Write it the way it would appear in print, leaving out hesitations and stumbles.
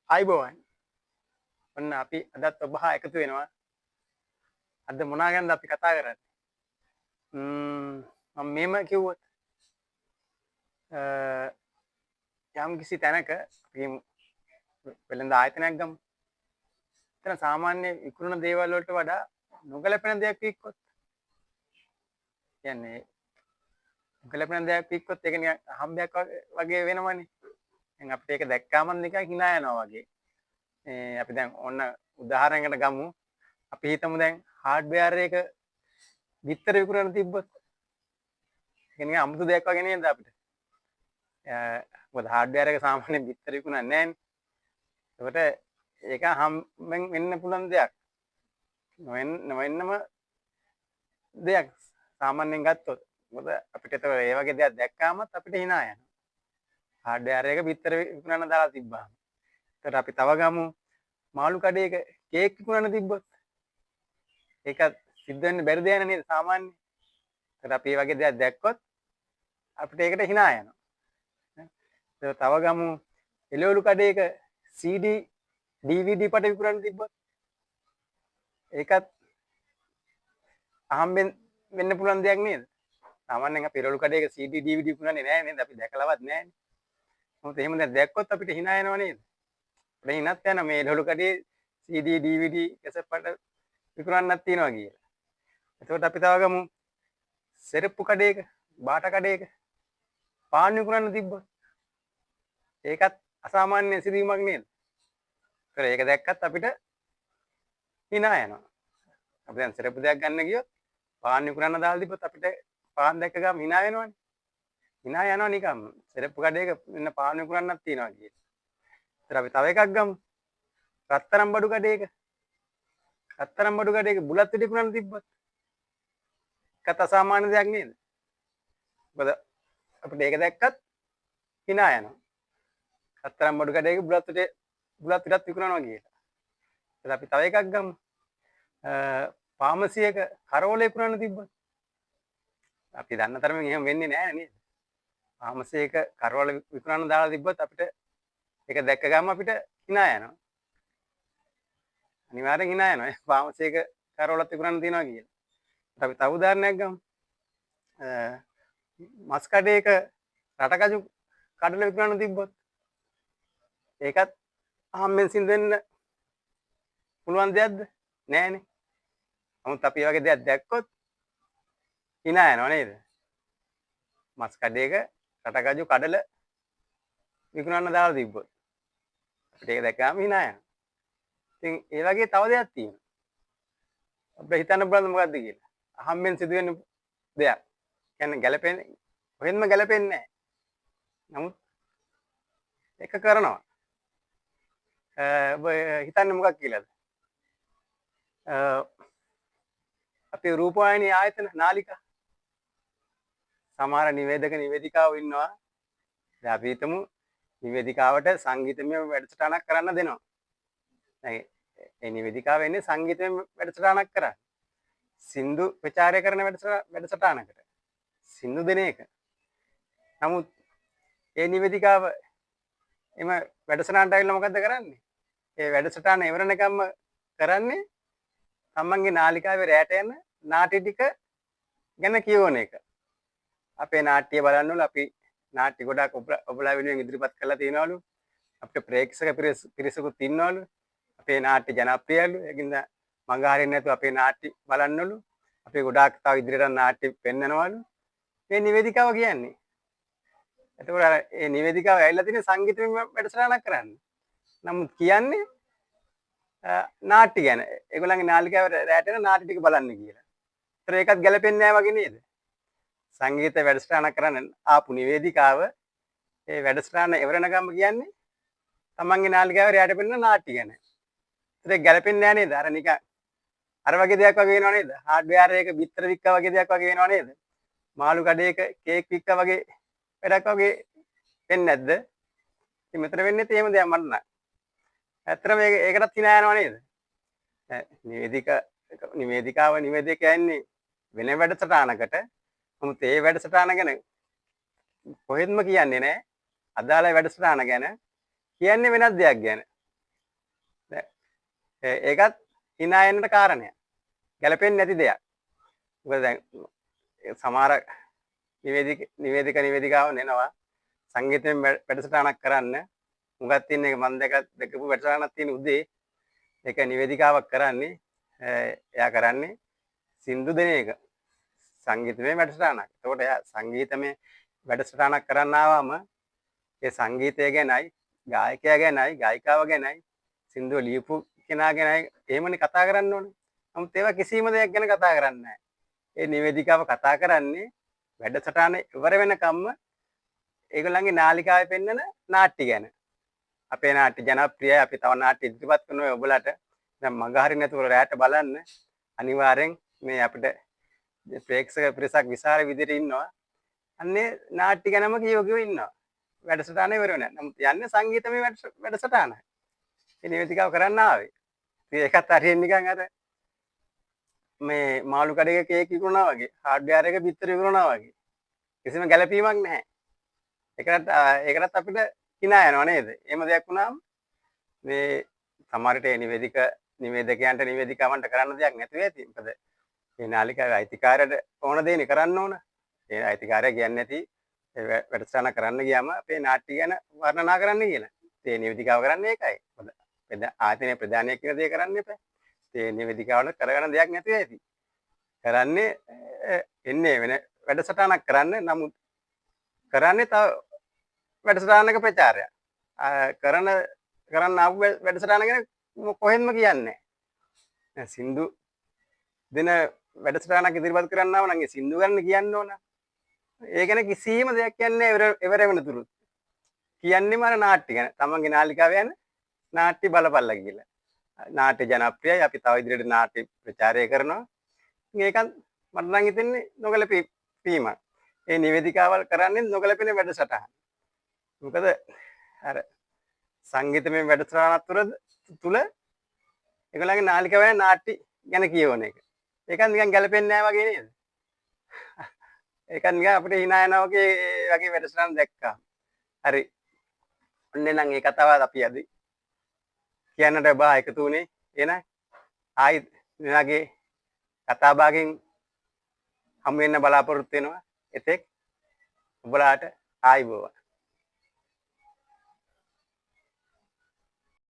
ආයිබෝවන්. ඔන්න අපි අදත් ඔබ හා එකතු වෙනවා. අද මොනවා ගැනද අපි කතා කරන්නේ? මම මේම කිව්වොත් යම් කිසි තැනක අපි වෙළඳ ආයතනයක් ගමු. එතන සාමාන්‍ය විකුණන දේවල් වලට වඩා නොගැලපෙන දෙයක් වික්කොත් කියන්නේ නොගැලපෙන දෙයක් වික්කොත් ඒක නිකන් හම්බයක් වගේ වෙනවනේ. දැන් අපිට ඒක දැක්කාම නිකන් hina යනවා වගේ. අපි දැන් ඔන්න උදාහරණයකට ගමු. අපි හිතමු දැන් හાર્ඩ්වෙයාර් එක විතර විකුණන තිබ්බොත් ඒක නිකන් අමුතු දෙයක් වගේ නේද අපිට? මොකද හાર્ඩ්වෙයාර් එක සාමාන්‍යයෙන් විතර විකුණන්නේ නැහැනේ. ඒකට ඒක හම්බෙන් වෙන්න පුළුවන් දෙයක්. නොවෙන්නම දෙයක් සාමාන්‍යයෙන් ගත්තොත්. මොකද අපිට ඒක ඒ වගේ දෙයක් දැක්කාමත් අපිට hina යනවා. හાર્ඩ්වෙයාර් එක විතර විකුණන්න දාලා තිබ්බාම. ඒකට අපි තව ගමු මාළු කඩේක කේක් විකුණන්න තිබ්බොත්. ඒක සිද්ධ වෙන්න බැරි දෙයක් නේද සාමාන්‍යයෙන්. ඒකට අපි මේ වගේ දෙයක් දැක්කොත් අපිට ඒකට hina යනවා. තව ගමු එළවලු කඩේක CD DVD පට විකුණන්න තිබ්බොත් ඒකත් අහම්බෙන් වෙන්න පුළුවන් දෙයක් නේද? සාමාන්‍යයෙන් අපි එළවලු කඩේක CD DVD විකුණන්නේ නැහැ නේද? අපි දැකලවත් නැහැ. මොකද එහෙම දැක්කොත් අපිට hina යනවා නේද? අපිට හිනත් යන මේ එළවලු කඩේ CD DVD කැසට් පට විකුණන්නත් තියනවා කියලා. එතකොට අපි තව ගමු සෙරප්පු කඩේක බාට කඩේක පාන් විකුණන්න තිබ්බොත් ඒකත් අසාමාන්‍ය සිදුවීමක් නේද? ඒක දැක්කත් අපිට hina යනවා. අපි දැන් සෙරප්පු දෙයක් ගන්න ගියොත් පාන් විකුණන්න දාලා තිබ්බොත් අපිට පාන් දැක්ක ගමන් hina වෙනවනේ. hina යනවා නිකම්ම. සෙරප්පු කඩේක මෙන්න පාන් විකුණන්නත් තියනවා කියලා. ඊට අපි තව එකක් ගමු. රත්තරන් බඩු කඩේක. රත්තරන් බඩු කඩේක බුලත් විකුණන්න තිබ්බොත් ඒකත් අසාමාන්‍ය දෙයක් නේද? මොකද අපිට ඒක දැක්කත් hina යනවා. රත්තරන් බඩු කඩේක බුලත් පිටත් විකුණනවා කියලා. ඊට අපි තව එකක් ගමු. ෆාමසි එක කරවල විකුණන්න තිබ්බොත් අපි දන්න තරමින් එහෙම වෙන්නේ නැහැ නේද? ෆාමසි එක කරවල විකුණන්න දාලා තිබ්බොත් අපිට ඒක දැක්ක ගමන් අපිට hina යනවා. අනිවාර්යෙන් hina යනවා. ෆාමසි එක කරවලත් විකුණන්න තියනවා කියලා. අපි තව උදාහරණයක් ගමු. මස් කඩේක රටකජු කඩල විකුණන්න තිබ්බොත් ඒකත් අහම්බෙන් සිද්ධ වෙන්න පුළුවන් දෙයක්ද? නෑනේ. නමුත් අපි වගේ දෙයක් දැක්කොත් hina යනවා නේද? මස් කඩේක රටකජු කඩල විකුණන්න දාලා තිබ්බොත් අපිට ඒක දැක්කම hina යනවා. ඉතින් ඒ වගේ තව දෙයක් තියෙනවා. අපිට හිතන්න බලන්න මොකද්ද කියලා. අහම්බෙන් සිදුවෙන දෙයක්. කියන්නේ ගැළපෙන්නේ කොහෙන්ම ගැළපෙන්නේ නැහැ. නමුත් ඒක කරනවා. ඔබ හිතන්නේ මොකක් කියලාද? අපේ රූපවාහිනී ආයතන නාලිකා සමහර නිවේදක නිවේදිකාවෝ ඉන්නවා. දැන් අපි හිතමු නිවේදිකාවට සංගීතමය වැඩසටහනක් කරන්න දෙනවා. දැන් ඒ නිවේදිකාව එන්නේ සංගීතමය වැඩසටහනක් කරන්න. සින්දු ප්‍රචාරය කරන වැඩසටහනකට. සින්දු දෙන එක. නමුත් ඒ නිවේදිකාව එම වැඩසටහනට ඇවිල්ලා මොකද්ද කරන්නේ? ඒ වැඩසටහන ඉවරනකම්ම කරන්නේ තමන්ගේ නාලිකාවේ රැට යන නාට්‍ය ටික ගැන කියවන එක. අපේ නාට්‍ය බලන්නවලු අපි නාට්‍ය ගොඩක් ඔබලා වෙනුවෙන් ඉදිරිපත් කරලා තියනවලු. අපේ ප්‍රේක්ෂක පිරිසකුත් ඉන්නවලු. අපේ නාට්‍ය ජනප්‍රියලු. ඒකින්ද මඟ හරින්නේ නැතුව අපේ නාට්‍ය බලන්නවලු. අපි ගොඩාක් තව ඉදිරියට නාට්‍ය පෙන්වනවලු. මේ නිවේදිකාව කියන්නේ. එතකොට ඒ නිවේදිකාව ඇවිල්ලා තියෙන සංගීතමය වැඩසටහනක් කරන්න. නමුත් කියන්නේ නාට්‍ය ගැන. ඒගොල්ලන්ගේ නාලිකාවේ රැට යන නාට්‍ය ටික බලන්න කියලා. ඒතර ඒකත් ගැලපෙන්නේ නැහැ වගේ නේද? සංගීත වැඩසටහනක් කරන්න ආපු නිවේදිකාව ඒ වැඩසටහන ඉවරනකම් කියන්නේ තමන්ගේ නාලිකාවේ රැට පෙන්නන නාට්‍ය ගැන. ඒතර ඒක ගැලපෙන්නේ නැහැ නේද? අර නිකන් අර වගේ දෙයක් වගේ වෙනව නේද? හાર્ඩ්වෙයාර් එක බිත්තර වික්කා වගේ දෙයක් වගේ වෙනව නේද? මාළු කඩේක කේක් වික්කා වගේ වැඩක් වගේ වෙන්නේ නැද්ද? ඉතින් මෙතන වෙන්නේ එහෙම දෙයක් මට නෑ. ඇත්තටම ඒකටත් hina යනවා නේද? නිවේදිකයා ඉන්නේ වෙන වැඩසටහනකට. නමුත් ඒ වැඩසටහන ගැන කොහෙත්ම කියන්නේ නැහැ. අදාළ වැඩසටහන ගැන කියන්නේ වෙනත් දෙයක් ගැන. ඒකත් hina එන්නට කාරණයක්. ගැලපෙන්නේ නැති දෙයක්. මොකද දැන් සමහර නිවේදිකාවන් එනවා සංගීතයෙන් වැඩසටහනක් කරන්න. මුගක් තියෙන එක මම දැකපු වැඩසටහනක් තියෙන උදේ ඒක නිවේදිකාවක් කරන්නේ එයා කරන්නේ සින්දු දෙන එක. සංගීතමය වැඩසටහනක්. එතකොට එයා සංගීතමය වැඩසටහනක් කරන්න ආවම ඒ සංගීතය ගැනයි, ගායකයා ගැනයි, ගායිකාව ගැනයි, සින්දුව ලියපු කෙනා ගැනයි එහෙමනේ කතා කරන්න ඕනේ. නමුත් ඒවා කිසිම දෙයක් ගැන කතා කරන්නේ නැහැ. ඒ නිවේදිකාව කතා කරන්නේ වැඩසටහන ඉවර වෙනකම්ම ඒගොල්ලන්ගේ නාලිකාවේ පෙන්වන නාට්‍ය ගැන. අපේ නාට්‍ය ජනප්‍රියයි. අපි තව නාට්‍ය ඉදිරිපත් කරනවා ඔයගොල්ලන්ට. දැන් මග හරින්න නැතුව රැට බලන්න. අනිවාර්යෙන් මේ අපිට ප්‍රේක්ෂක පිරිසක් විශාල විදිහට ඉන්නවා. අන්නේ නාට්‍ය ගැනම කියවගියෝ ඉන්නවා. වැඩසටහන ඉවර වෙනවා. නමුත් යන්නේ සංගීතමය වැඩසටහනයි. ඒ නිවේදිකාව කරන්න ආවේ. ඉතින් ඒකත් හරියෙන් නිකන් අර මේ මාළු කඩේක කේක් විකුණනවා වගේ, හાર્ඩ්වෙයාර් එක පිටර විකුණනවා වගේ. කිසිම ගැළපීමක් නැහැ. ඒකටත් අපිට hina යනවා නේද? එහෙම දෙයක් වුණාම මේ සමහරට ඒ නිවේදකයන්ට නිවේදිකාවන්ට කරන්න දෙයක් නැතුව ඇති. මොකද මේ නාලිකාවේ අයිතිකාරයට ඕන දේනේ කරන්න ඕන. ඒ අයිතිකාරය කියන්නේ නැති වැඩසටහන කරන්න ගියාම අපේ නාට්‍ය ගැන වර්ණනා කරන්න කියලා. ඒ නිවේදිකාව කරන්නේ ඒකයි. මොකද ආයතනයේ ප්‍රධානියෙක් කියන දේ කරන්න එපා. ඒ නිවේදිකාවල කරගන්න දෙයක් නැතුව ඇති. කරන්නේ එන්නේ වෙන වැඩසටහනක් කරන්න. නමුත් කරන්නේ තව වැඩසටහනක ප්‍රචාරයක්. කරන්න ආපු වැඩසටහන ගැන කොහෙන්ම කියන්නේ නැහැ. සින්දු දෙන වැඩසටහනක් ඉදිරිපත් කරන්න ආව නම් ඒ සින්දු ගන්න කියන්න ඕන. ඒ ගැන කිසිම දෙයක් කියන්නේ ඉවර වෙනතුරු. කියන්නේම අර නාට්‍ය ගැන. තමන්ගේ නාලිකාව යන නාට්‍ය බලපල්ලා කියලා. නාට්‍ය ජනප්‍රියයි. අපි තව ඉදිරියට නාට්‍ය ප්‍රචාරය කරනවා. ඒකත් මට නම් හිතෙන්නේ නොගැලපීමක්. ඒ නිවේදිකාවල් කරන්නේ නොගැලපෙන වැඩසටහන. මොකද අර සංගීතමය වැඩසටහනක් තුල ඒගොල්ලන්ගේ නාලිකාව යන නාට්‍ය ගැන කියවන එක. ඒකත් නිකන් ගැලපෙන්නේ නැහැ වගේ නේද? ඒකත් නිකන් අපිට hina යනවා වගේ වැඩසටහන දැක්කා. හරි. ඔන්න නම් ඒ කතාවත් අපි අද කියන්නට බා එකතු වුණේ. එහෙනම් ආයි මෙයාගේ කතා භාගයෙන් හමු වෙන්න බලාපොරොත්තු වෙනවා. එතෙක් ඔබලාට ආයිබෝවන්.